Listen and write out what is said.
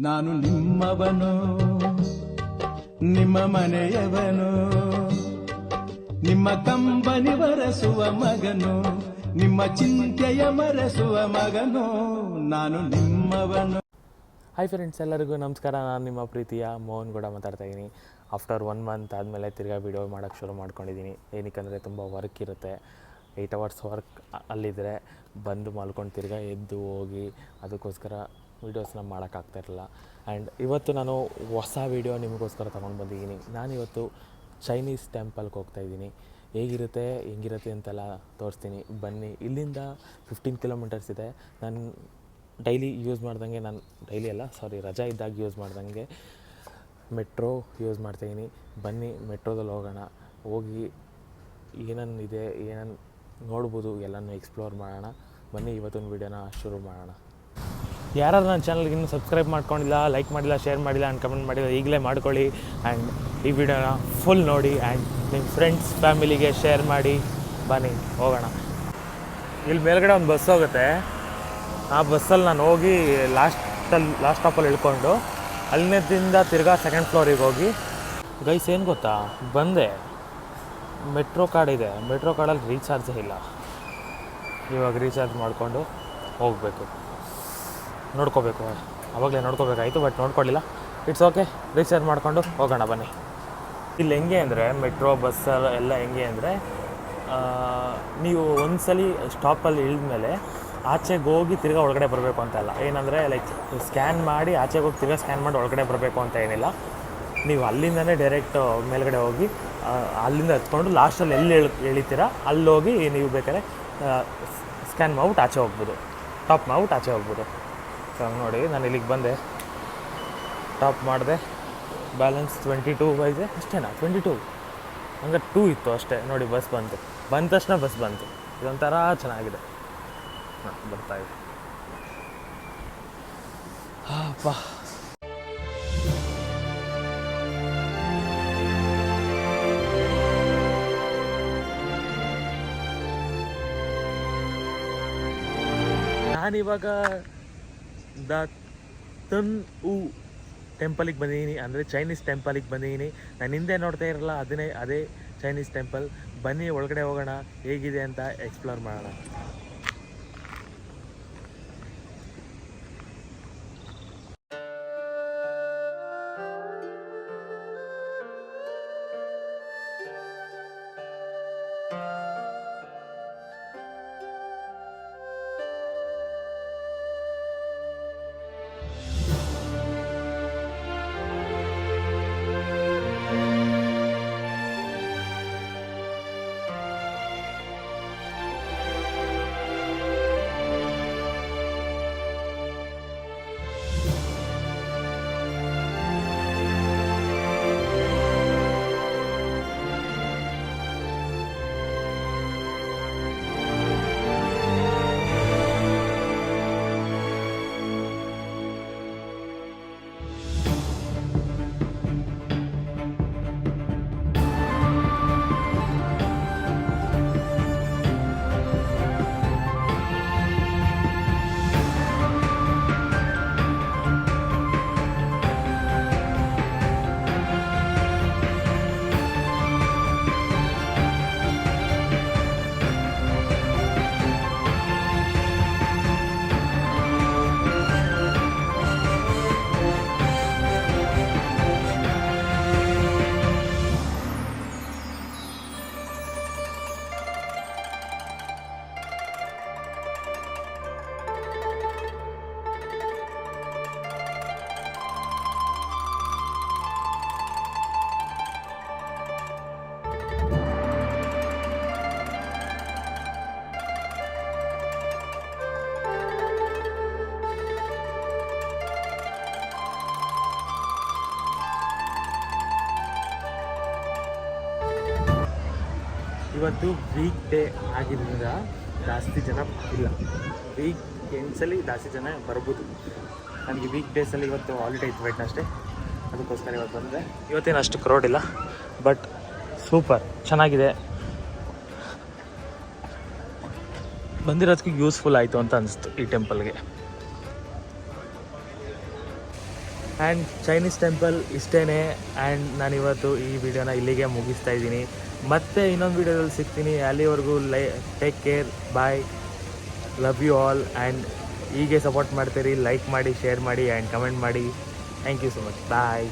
ನಾನು ನಿಮ್ಮವನು, ನಿಮ್ಮ ಮನೆಯವನು, ನಿಮ್ಮ ಕಂಬನಿ ಬರೆಸುವ ಮಗನು, ನಿಮ್ಮ ಚಿಂತೆಯ ಮರೆಸುವ ಮಗನು, ನಾನು ನಿಮ್ಮವನು. ಹಾಯ್ ಫ್ರೆಂಡ್ಸ್, ಎಲ್ಲರಿಗೂ ನಮಸ್ಕಾರ. ನಾನು ನಿಮ್ಮ ಪ್ರೀತಿಯ ಮೋಹನ್ ಕೂಡ ಮಾತಾಡ್ತಾ ಇದ್ದೀನಿ. ಆಫ್ಟರ್ 1 ಮಂತ್ ಆದಮೇಲೆ ತಿರ್ಗಾ ವೀಡಿಯೋ ಮಾಡೋಕ್ಕೆ ಶುರು ಮಾಡ್ಕೊಂಡಿದ್ದೀನಿ. ಏನಕ್ಕೆ ತುಂಬ ವರ್ಕ್ ಇರುತ್ತೆ. 8 hours ವರ್ಕ್ ಅಲ್ಲಿದ್ದರೆ ಬಂದು ಮಲ್ಕೊಂಡು ತಿರ್ಗಾ ಎದ್ದು ಹೋಗಿ ಅದಕ್ಕೋಸ್ಕರ ವೀಡಿಯೋಸ್ನ ಮಾಡೋಕ್ಕಾಗ್ತಾಯಿರಲಿಲ್ಲ. ಆ್ಯಂಡ್ ಇವತ್ತು ನಾನು ಹೊಸ ವೀಡಿಯೋ ನಿಮಗೋಸ್ಕರ ತೊಗೊಂಡು ಬಂದಿದ್ದೀನಿ. ನಾನಿವತ್ತು ಚೈನೀಸ್ ಟೆಂಪಲ್ಗೆ ಹೋಗ್ತಾಯಿದ್ದೀನಿ. ಹೇಗಿರುತ್ತೆ ಹೆಂಗಿರುತ್ತೆ ಅಂತೆಲ್ಲ ತೋರಿಸ್ತೀನಿ, ಬನ್ನಿ. ಇಲ್ಲಿಂದ 15 kilometers ಇದೆ. ನಾನು ಡೈಲಿ ಯೂಸ್ ಮಾಡ್ದಂಗೆ, ರಜಾ ಇದ್ದಾಗ ಯೂಸ್ ಮಾಡ್ದಂಗೆ ಮೆಟ್ರೋ ಯೂಸ್ ಮಾಡ್ತಾಯಿದ್ದೀನಿ. ಬನ್ನಿ ಮೆಟ್ರೋದಲ್ಲಿ ಹೋಗೋಣ. ಹೋಗಿ ಏನೇನಿದೆ, ಏನೇನು ನೋಡ್ಬೋದು ಎಲ್ಲನೂ ಎಕ್ಸ್ಪ್ಲೋರ್ ಮಾಡೋಣ. ಬನ್ನಿ ಇವತ್ತಿನ ವೀಡಿಯೋನ ಶುರು ಮಾಡೋಣ. ಯಾರು ನನ್ನ ಚಾನಲ್ಗೆ ಇನ್ನೂ ಸಬ್ಸ್ಕ್ರೈಬ್ ಮಾಡ್ಕೊಂಡಿಲ್ಲ, ಲೈಕ್ ಮಾಡಿಲ್ಲ, ಶೇರ್ ಮಾಡಿಲ್ಲ ಆ್ಯಂಡ್ ಕಮೆಂಟ್ ಮಾಡಿಲ್ಲ, ಈಗಲೇ ಮಾಡ್ಕೊಳ್ಳಿ. ಆ್ಯಂಡ್ ಈ ವಿಡಿಯೋನ ಫುಲ್ ನೋಡಿ ಆ್ಯಂಡ್ ನಿಮ್ಮ ಫ್ರೆಂಡ್ಸ್ ಫ್ಯಾಮಿಲಿಗೆ ಶೇರ್ ಮಾಡಿ. ಬನ್ನಿ ಹೋಗೋಣ. ಇಲ್ಲಿ ಮೇಲ್ಗಡೆ ಒಂದು ಬಸ್ ಹೋಗುತ್ತೆ. ಆ ಬಸ್ಸಲ್ಲಿ ನಾನು ಹೋಗಿ ಲಾಸ್ಟ್ ಸ್ಟಾಪಲ್ಲಿ ಇಳ್ಕೊಂಡು ಅಲ್ಲಿಂದ ತಿರ್ಗಾ 2nd floor ಹೋಗಿ ಗೈಸ್ ಏನು ಗೊತ್ತಾ, ಬಂದೆ ಮೆಟ್ರೋ ಕಾರ್ಡ್ ಇದೆ. ಮೆಟ್ರೋ ಕಾರ್ಡಲ್ಲಿ ರೀಚಾರ್ಜೇ ಇಲ್ಲ. ಇವಾಗ ರೀಚಾರ್ಜ್ ಮಾಡಿಕೊಂಡು ಹೋಗಬೇಕು, ನೋಡ್ಕೋಬೇಕು. ಆವಾಗಲೇ ನೋಡ್ಕೋಬೇಕಾಯಿತು, ಬಟ್ ನೋಡ್ಕೊಳ್ಳಿಲ್ಲ. ಇಟ್ಸ್ ಓಕೆ, ರೀಚಾರ್ಜ್ ಮಾಡಿಕೊಂಡು ಹೋಗೋಣ ಬನ್ನಿ. ಇಲ್ಲಿ ಹೆಂಗೆ ಅಂದರೆ ಮೆಟ್ರೋ ಬಸ್ ಎಲ್ಲ ಹೆಂಗೆ ಅಂದರೆ, ನೀವು ಒಂದ್ಸಲಿ ಸ್ಟಾಪಲ್ಲಿ ಇಳಿದ್ಮೇಲೆ ಆಚೆಗೆ ಹೋಗಿ ತಿರ್ಗಾ ಒಳಗಡೆ ಬರಬೇಕು ಅಂತ ಅಲ್ಲ. ಏನಂದರೆ ಲೈಕ್ ಸ್ಕ್ಯಾನ್ ಮಾಡಿ ಆಚೆಗೆ ಹೋಗಿ ತಿರ್ಗಾ ಸ್ಕ್ಯಾನ್ ಮಾಡಿ ಒಳಗಡೆ ಬರಬೇಕು ಅಂತ ಏನಿಲ್ಲ. ನೀವು ಅಲ್ಲಿಂದನೇ ಡೈರೆಕ್ಟ್ ಮೇಲ್ಗಡೆ ಹೋಗಿ ಅಲ್ಲಿಂದ ಹತ್ಕೊಂಡು ಲಾಸ್ಟಲ್ಲಿ ಎಲ್ಲಿ ಇಳಿತೀರ ಅಲ್ಲೋಗಿ ನೀವು ಬೇಕಾದ್ರೆ ಸ್ಕ್ಯಾನ್ ಮಾಡ್ಬಿಟ್ಟು ಆಚೆ ಹೋಗ್ಬೋದು, ಟಾಪ್ ಮಾಡ್ಬಿಟ್ಟು ಆಚೆ ಹೋಗ್ಬೋದು. ಸೊ ನೋಡಿ, ನಾನು ಇಲ್ಲಿಗೆ ಬಂದೆ, ಟಾಪ್ ಮಾಡಿದೆ. ಬ್ಯಾಲೆನ್ಸ್ 22 ಇದೆ ಅಷ್ಟೇನಾ, 22 ಹಂಗೆ 2 ಇತ್ತು ಅಷ್ಟೇ. ನೋಡಿ ಬಸ್ ಬಂದ ತಕ್ಷಣ ಬಸ್ ಬಂತು. ಇದೊಂಥರ ಚೆನ್ನಾಗಿದೆ. ಬರ್ತಾಯಿದೆ. ಅಪ್ಪ, ನಾನಿವಾಗ ದ ತುನ್ ಊ ಟೆಂಪಲಿಗೆ ಬಂದಿದ್ದೀನಿ, ಅಂದರೆ ಚೈನೀಸ್ ಟೆಂಪಲಿಗೆ ಬಂದಿದ್ದೀನಿ. ನಾನು ಹಿಂದೆ ನೋಡ್ತಾ ಇರಲ್ಲ, ಅದೇ ಚೈನೀಸ್ ಟೆಂಪಲ್. ಬನ್ನಿ ಒಳಗಡೆ ಹೋಗೋಣ, ಹೇಗಿದೆ ಅಂತ ಎಕ್ಸ್ಪ್ಲೋರ್ ಮಾಡೋಣ. ಇವತ್ತು ವೀಕ್ ಡೇ ಆಗಿದ್ದರಿಂದ ಜಾಸ್ತಿ ಜನ ಇಲ್ಲ. ವೀಕ್ ಎಂಡ್ಸಲ್ಲಿ ಜಾಸ್ತಿ ಜನ ಬರ್ಬೋದು. ನನಗೆ ವೀಕ್ ಡೇಸಲ್ಲಿ ಇವತ್ತು ಹಾಲಿಡೇ ಇತ್ತು, ವೆಡ್ನಸ್ಡೇ, ಅದಕ್ಕೋಸ್ಕರ ಇವತ್ತು ಬಂದರೆ. ಇವತ್ತೇನು ಅಷ್ಟು ಕ್ರೌಡ್ ಇಲ್ಲ, ಬಟ್ ಸೂಪರ್ ಚೆನ್ನಾಗಿದೆ. ಬಂದಿರೋದಕ್ಕೆ ಯೂಸ್ಫುಲ್ ಆಯಿತು ಅಂತ ಅನಿಸ್ತು ಈ ಟೆಂಪಲ್ಗೆ. ಆ್ಯಂಡ್ ಚೈನೀಸ್ ಟೆಂಪಲ್ ಇಷ್ಟೇ. ಆ್ಯಂಡ್ ನಾನಿವತ್ತು ಈ ವಿಡಿಯೋನ ಇಲ್ಲಿಗೆ ಮುಗಿಸ್ತಾ ಇದ್ದೀನಿ. ಮತ್ತೆ ಇನ್ನೊಂದು ವಿಡಿಯೋದಲ್ಲಿ ಸಿಗ್ತೀನಿ. ಅಲ್ಲಿವರೆಗೂ take care, bye, love you all. And ಹೀಗೆ ಸಪೋರ್ಟ್ ಮಾಡ್ತೀರಿ, ಲೈಕ್ ಮಾಡಿ, ಶೇರ್ ಮಾಡಿ ಆ್ಯಂಡ್ ಕಮೆಂಟ್ ಮಾಡಿ. Thank you so much. Bye.